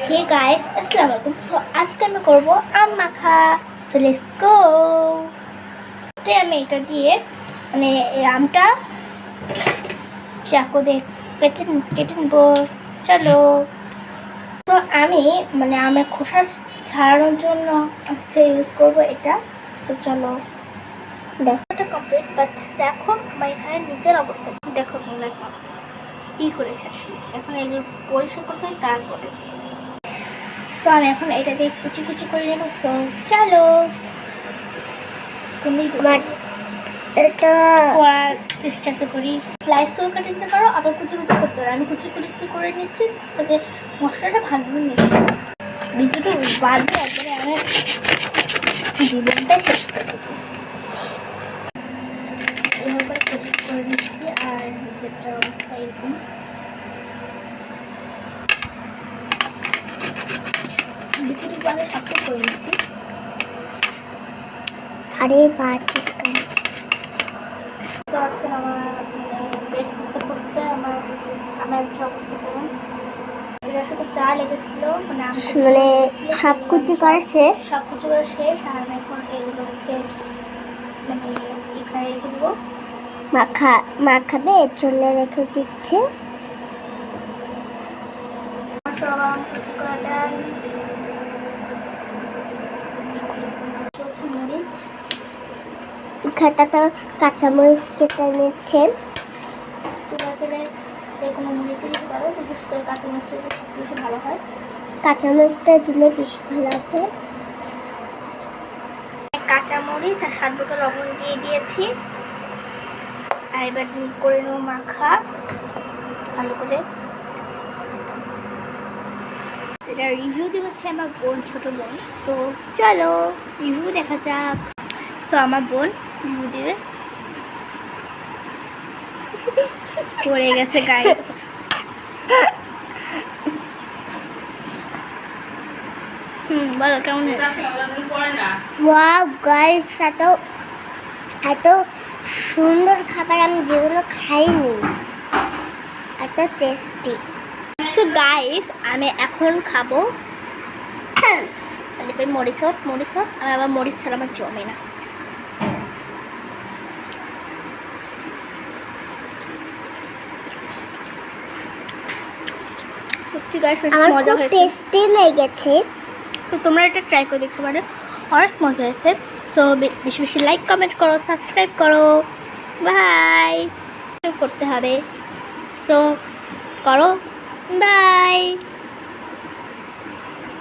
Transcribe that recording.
Hey guys, আসসালামু আলাইকুম। So আজকে আমি করব আম মাখা। So let's go. আমি এটা দিয়ে মানে এই আমটা চাকু দিয়ে কেটে নেব। চলো। তো আমি মানে আমের খোসা ছাড়ানোর জন্য ইউজ করব এটা। সো চলো। দেখো এটা কমপ্লিট, বাট দেখো আমার এখানে নিচের অবস্থা দেখো তোমরা কি করেছে। এখন এগুলো পরিষ্কার করতে হয় তারপরে। সো আমি এখন এটা দিয়ে কুচি কুচি করে নেব। সো চলো এটা করার চেষ্টা করি। স্লাইস করে কাটতে পারো, আবার কুচি কুচি করতে পারো। আমি কুচি কুচি করে নিচ্ছি যাতে মশলাটা ভালোভাবে মিশে ভিডিওটা বাদে একবারে আমি জীবনটাই শেষ করে দেবো। এভাবে কুচি করে নিচ্ছি আর নিচেরটা অবস্থা এরকম। বিচুটিকে আমি সাথে করে নিচ্ছি। আরে বাচ্চা তো আছে আমার পেট করতে করতে আমার অবস্থা করুন। এটার সাথে চা লেগেছিল মানে সব কুচি করা শেষ আর আমি এখন এগুলো হচ্ছে মানে এখানে রেখে দেবো। মাখাবে এর জন্য রেখে দিচ্ছে। কুচি করা ডাল, মরিচ, খাটাটা কাঁচামরিচ কেটে নিচ্ছেন। তোমরা চাইলে কোনো মরিচই দিতে পারো, বিশেষ করে কাঁচামরিচটা বেশি ভালো হয়। কাঁচামরিচটা দিলে বেশি ভালো হবে। কাঁচামরিচ আর স্বাদ মতো লবণ দিয়ে দিয়েছি। আর এবার করে নেব মাখা ভালো করে। সেটা রিভিউ দিচ্ছে আমার বোন, ছোট বোন। সো চলো রিভিউ দেখা যাক। সো আমার বোন রিভিউ দিবে। পড়ে গেছে গায়ে। বলো কেমন হয়েছে? ওয়াও গাইস, এত সুন্দর খাবার আমি যেগুলো খাইনি, এত টেস্টি। সো গাইস আমি এখন খাবো মরিচ আমি আবার মরিচ ছাড়া আমার জমে না। মজা হয়েছে, টেস্টি লেগেছে। তো তোমরা এটা ট্রাই করে দেখতে পারো, অনেক মজা হয়েছে। সো বেশি বেশি লাইক কমেন্ট করো, সাবস্ক্রাইব করো। বাই করতে হবে। সো করো। বাই।